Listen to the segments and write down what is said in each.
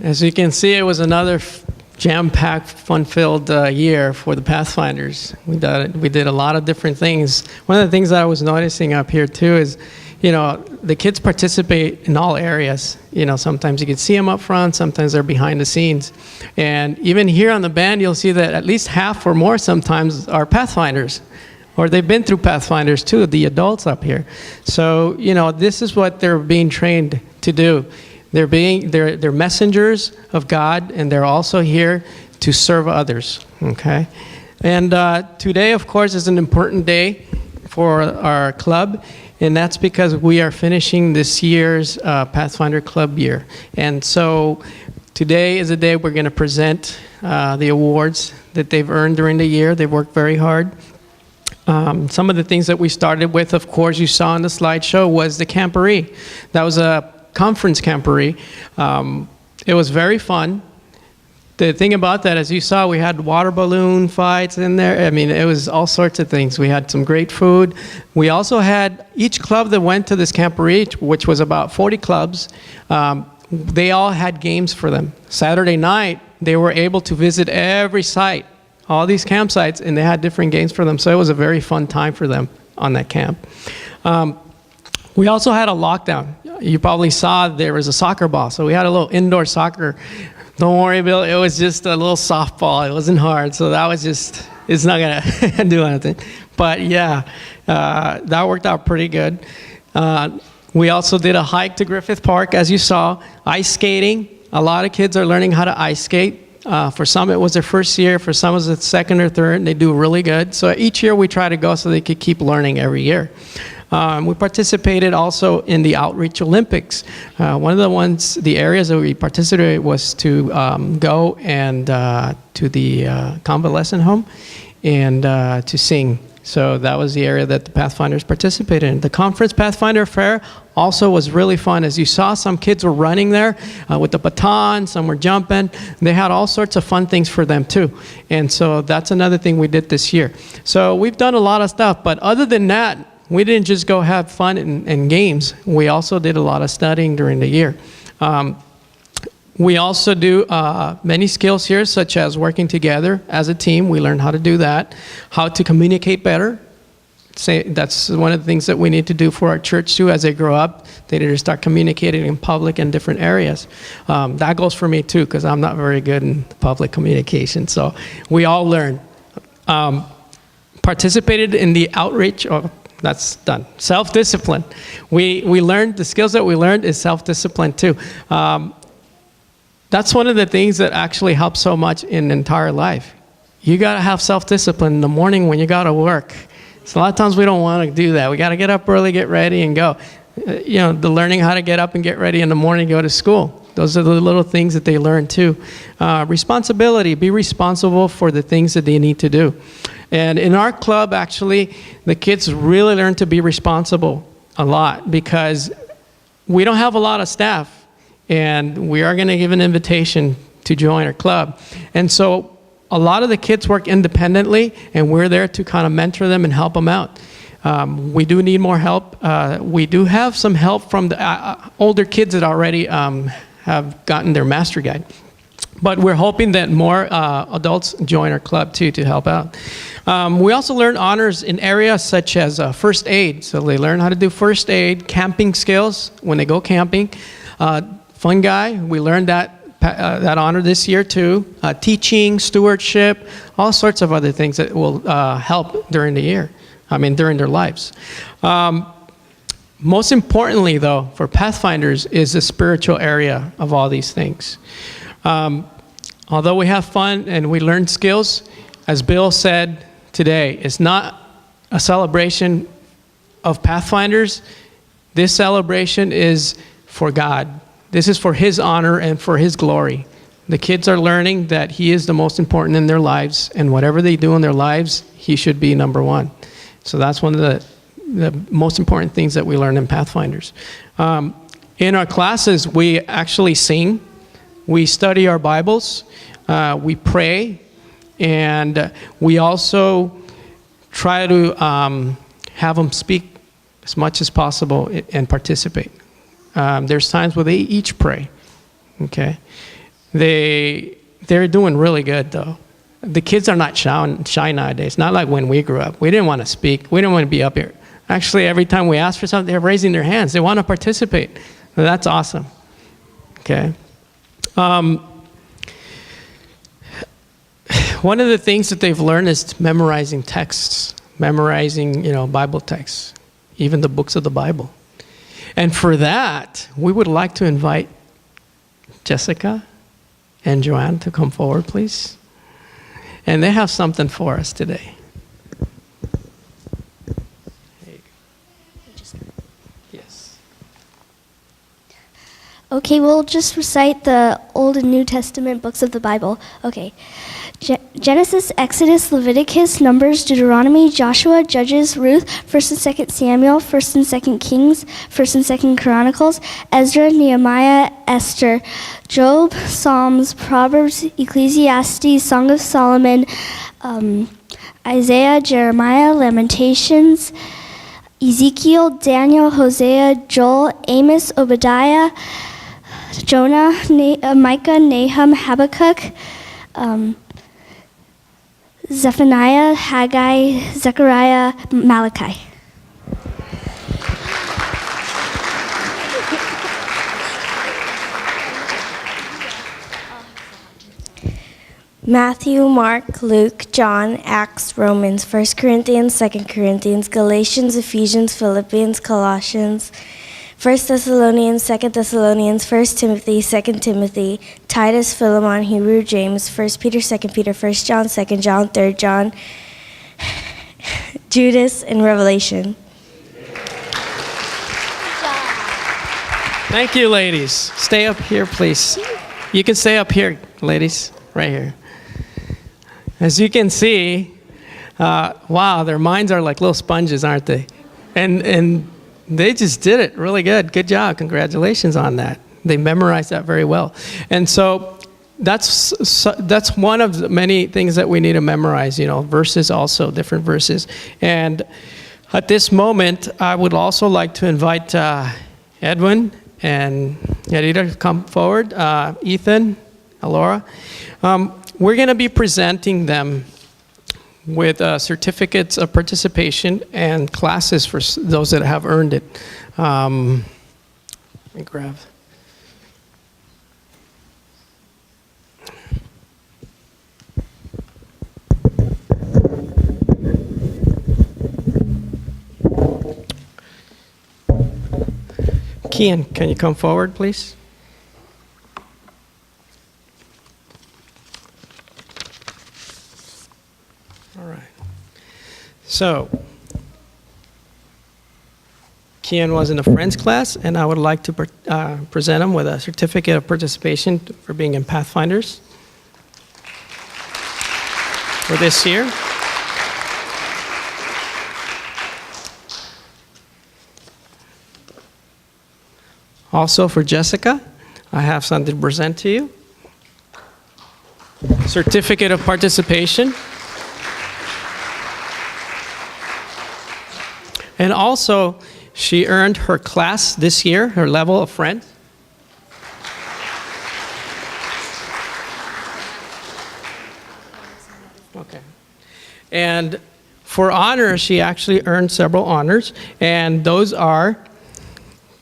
As you can see, it was another jam-packed, fun-filled year for the Pathfinders. We did a lot of different things. One of the things that I was noticing up here too is, the kids participate in all areas. Sometimes you can see them up front, sometimes they're behind the scenes. And even here on the band, you'll see that at least half or more sometimes are Pathfinders, or they've been through Pathfinders too, the adults up here. So, this is what they're being trained to do. They're messengers of God, and they're also here to serve others, okay? And today, of course, is an important day for our club, and that's because we are finishing this year's Pathfinder Club year. And so today is a day we're going to present the awards that they've earned during the year. They've worked very hard. Some of the things that we started with, of course, you saw on the slideshow, was the camporee. That was a conference camporee. It was very fun. The thing about that, as you saw, we had water balloon fights in there. I mean, it was all sorts of things. We had some great food. We also had each club that went to this camporee, which was about 40 clubs, they all had games for them. Saturday night, they were able to visit every site, all these campsites, and they had different games for them. So it was a very fun time for them on that camp. We also had a lockdown. You probably saw there was a soccer ball. So we had a little indoor soccer. Don't worry, Bill. It was just a little softball. It wasn't hard. So that was just, it's not going to do anything. But yeah, that worked out pretty good. We also did a hike to Griffith Park, as you saw. Ice skating. A lot of kids are learning how to ice skate. For some, it was their first year. For some, it was the second or third, and they do really good. So each year, we try to go so they could keep learning every year. We participated also in the Outreach Olympics. One of the areas that we participated was to go and to the convalescent home and to sing. So that was the area that the Pathfinders participated in. The Conference Pathfinder Fair also was really fun. As you saw, some kids were running there with the baton, some were jumping. They had all sorts of fun things for them too. And so that's another thing we did this year. So we've done a lot of stuff, but other than that, we didn't just go have fun and games. We also did a lot of studying during the year. We also do many skills here, such as working together as a team. We learned how to do that, how to communicate better. That's one of the things that we need to do for our church too. As they grow up, they need to start communicating in public in different areas. That goes for me too, because I'm not very good in public communication. So we all learned. Participated in the outreach. That's done. Self-discipline. We learned, the skills that we learned is self-discipline too. That's one of the things that actually helps so much in entire life. You got to have self-discipline in the morning when you got to work. So a lot of times we don't want to do that. We got to get up early, get ready, and go. The learning how to get up and get ready in the morning, go to school. Those are the little things that they learn too. Responsibility. Be responsible for the things that they need to do. And in our club, actually, the kids really learn to be responsible a lot because we don't have a lot of staff, and we are going to give an invitation to join our club. And so a lot of the kids work independently, and we're there to kind of mentor them and help them out. We do need more help. We do have some help from the older kids that already have gotten their master guide. But we're hoping that more adults join our club too to help out. We also learn honors in areas such as first aid. So they learn how to do first aid, camping skills when they go camping. Fun guy, we learned that honor this year too. Teaching, stewardship, all sorts of other things that will help during the year. During their lives. Most importantly, though, for Pathfinders is the spiritual area of all these things. Although we have fun and we learn skills, as Bill said today, it's not a celebration of Pathfinders. This celebration is for God. This is for His honor and for His glory. The kids are learning that He is the most important in their lives, and whatever they do in their lives, He should be number one. So that's one of the most important things that we learn in Pathfinders. In our classes, we actually sing. We study our Bibles. We pray. And we also try to have them speak as much as possible and participate. There's times where they each pray. Okay. They're doing really good, though. The kids are not shy nowadays, not like when we grew up. We didn't want to speak. We didn't want to be up here. Actually, every time we ask for something, they're raising their hands. They want to participate. And that's awesome. Okay. One of the things that they've learned is memorizing texts, memorizing, Bible texts, even the books of the Bible. And for that, we would like to invite Jessica and Joanne to come forward, please. And they have something for us today. Yes. Okay, we'll just recite the Old and New Testament books of the Bible. Okay. Genesis, Exodus, Leviticus, Numbers, Deuteronomy, Joshua, Judges, Ruth, 1st and 2nd Samuel, 1st and 2nd Kings, 1st and 2nd Chronicles, Ezra, Nehemiah, Esther, Job, Psalms, Proverbs, Ecclesiastes, Song of Solomon, Isaiah, Jeremiah, Lamentations, Ezekiel, Daniel, Hosea, Joel, Amos, Obadiah, Jonah, Micah, Nahum, Habakkuk, Zephaniah, Haggai, Zechariah, Malachi. Matthew, Mark, Luke, John, Acts, Romans, 1 Corinthians, 2 Corinthians, Galatians, Ephesians, Philippians, Colossians, 1 Thessalonians, 2 Thessalonians, 1 Timothy, 2 Timothy, Titus, Philemon, Hebrew, James, 1 Peter, 2 Peter, 1 John, 2 John, 3 John, Judas, and Revelation. Thank you, ladies. Stay up here, please. You can stay up here, ladies, right here. As you can see, wow, their minds are like little sponges, aren't they? And they just did it really good. Good job. Congratulations on that. They memorized that very well. And so that's one of the many things that we need to memorize, verses also, different verses. And at this moment, I would also like to invite Edwin and Yarita to come forward, Ethan, Alora. We're going to be presenting them with certificates of participation and classes for those that have earned it. Let me grab. Kian, can you come forward, please? All right. So, Kian was in the Friends class, and I would like to present him with a certificate of participation for being in Pathfinders for this year. Also for Jessica, I have something to present to you. Certificate of participation. And also, she earned her class this year, her level of friend. Okay. And for honors, she actually earned several honors, and those are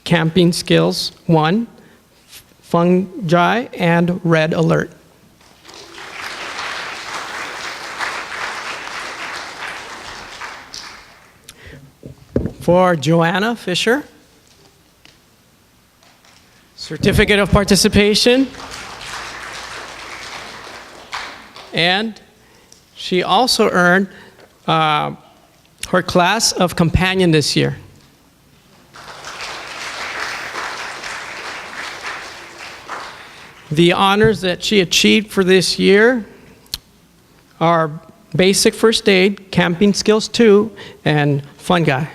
Camping Skills 1, Fungi, and Red Alert. For Joanna Fisher, certificate of participation. And she also earned her class of companion this year. The honors that she achieved for this year are Basic First Aid, Camping Skills 2, and Fungi.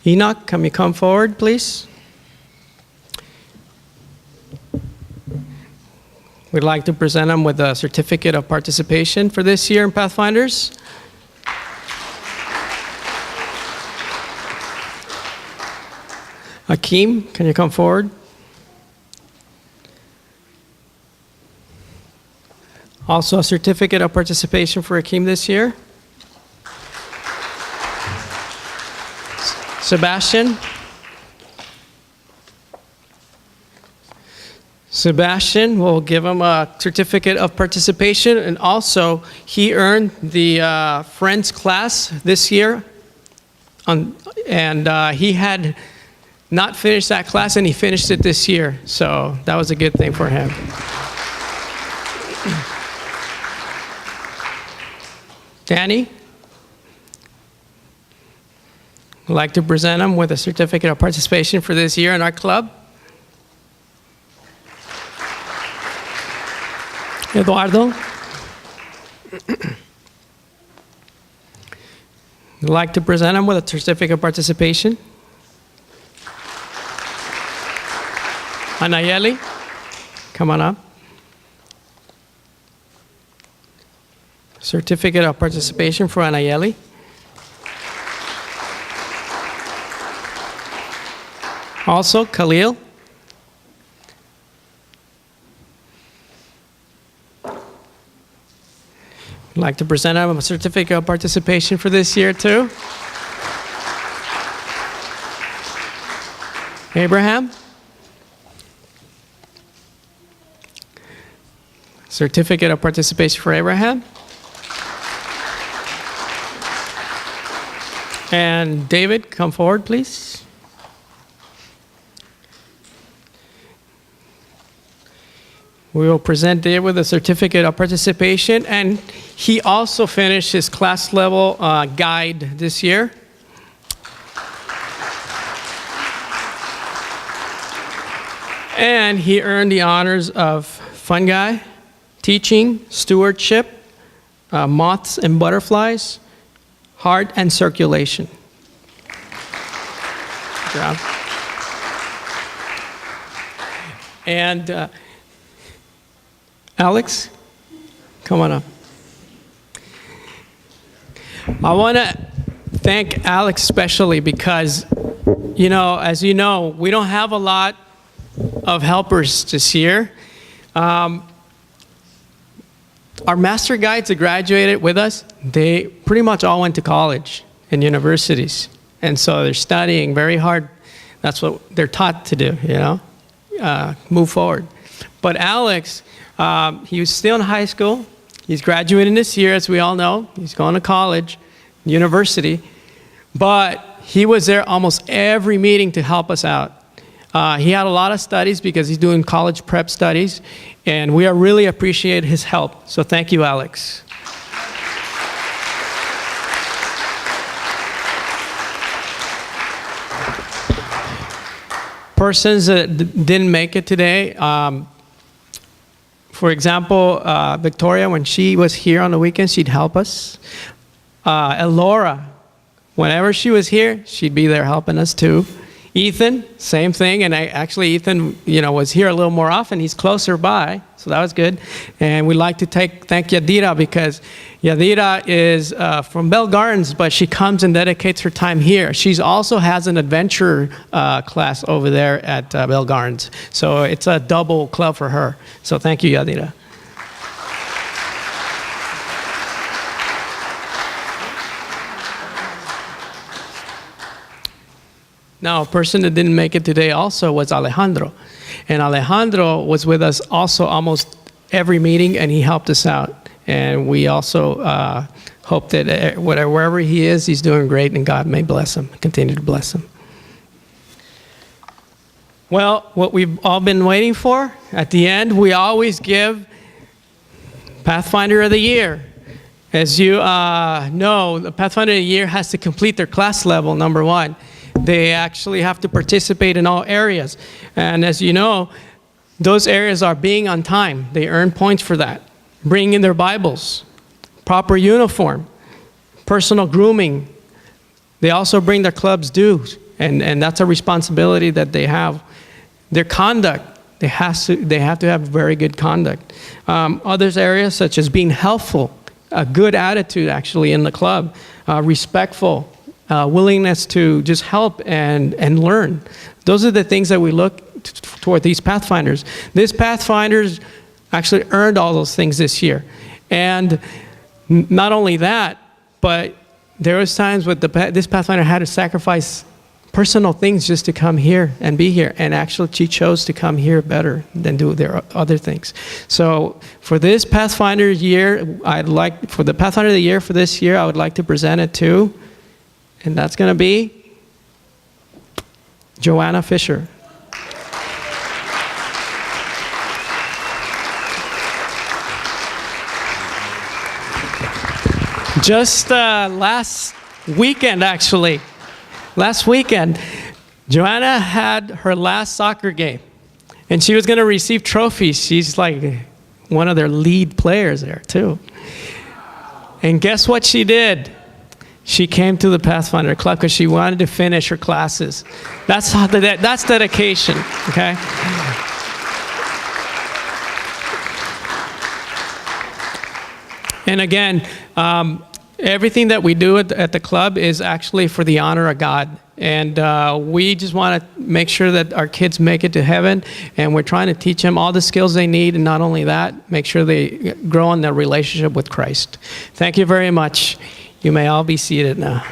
Enoch, can you come forward, please? We'd like to present him with a certificate of participation for this year in Pathfinders. Akeem, can you come forward? Also a certificate of participation for Akeem this year. Sebastian. Sebastian, will give him a certificate of participation, and also he earned the Friends class this year, and he had not finished that class, and he finished it this year, so that was a good thing for him. Danny, I'd like to present him with a certificate of participation for this year in our club. Eduardo, I'd like to present him with a certificate of participation. Anayeli, come on up. Certificate of participation for Anayeli. Also, Khalil. I'd like to present him a certificate of participation for this year too. Abraham. Certificate of participation for Abraham. And David, come forward, please. We will present David with a certificate of participation, and he also finished his class level guide this year. And he earned the honors of Fun Guy, Teaching, Stewardship, Moths and Butterflies, Heart and Circulation. Good job. And Alex, come on up. I want to thank Alex especially because, you know, as you know, we don't have a lot of helpers this year. Our master guides that graduated with us, they pretty much all went to college and universities. And so they're studying very hard. That's what they're taught to do, you know, move forward. But Alex, he was still in high school. He's graduating this year, as we all know. He's going to college, university. But he was there almost every meeting to help us out. He had a lot of studies because he's doing college prep studies, and we really appreciate his help. So thank you, Alex. Persons that didn't make it today, for example, Victoria, when she was here on the weekends, she'd help us. Elora, whenever she was here, she'd be there helping us too. Ethan, same thing, and Ethan, you know, was here a little more often. He's closer by, so that was good. And we'd like to thank Yadira because Yadira is from Bell Gardens, but she comes and dedicates her time here. She also has an adventure class over there at Bell Gardens, so it's a double club for her. So thank you, Yadira. Now, a person that didn't make it today also was Alejandro. And Alejandro was with us also almost every meeting, and he helped us out. And we also hope that wherever he is, he's doing great, and God may bless him, continue to bless him. Well, what we've all been waiting for, at the end, we always give Pathfinder of the Year. As you know, the Pathfinder of the Year has to complete their class level, number one. They actually have to participate in all areas. And as you know, those areas are being on time. They earn points for that. Bringing in their Bibles, proper uniform, personal grooming. They also bring their club's dues, and that's a responsibility that they have. Their conduct, they have to have very good conduct. Other areas such as being helpful, a good attitude actually in the club, respectful, willingness to just help and learn. Those are the things that we look toward these Pathfinders. This Pathfinders actually earned all those things this year. And not only that, but there was times when this Pathfinder had to sacrifice personal things just to come here and be here. And actually, she chose to come here better than do their other things. So for this Pathfinder year, for the Pathfinder of the Year for this year, I would like to present it to, and that's going to be Joanna Fisher. Just last weekend, Joanna had her last soccer game, and she was going to receive trophies. She's like one of their lead players there, too. And guess what she did? She came to the Pathfinder Club because she wanted to finish her classes. That's dedication, okay? And again, everything that we do at the club is actually for the honor of God. And we just want to make sure that our kids make it to heaven. And we're trying to teach them all the skills they need. And not only that, make sure they grow in their relationship with Christ. Thank you very much. You may all be seated now.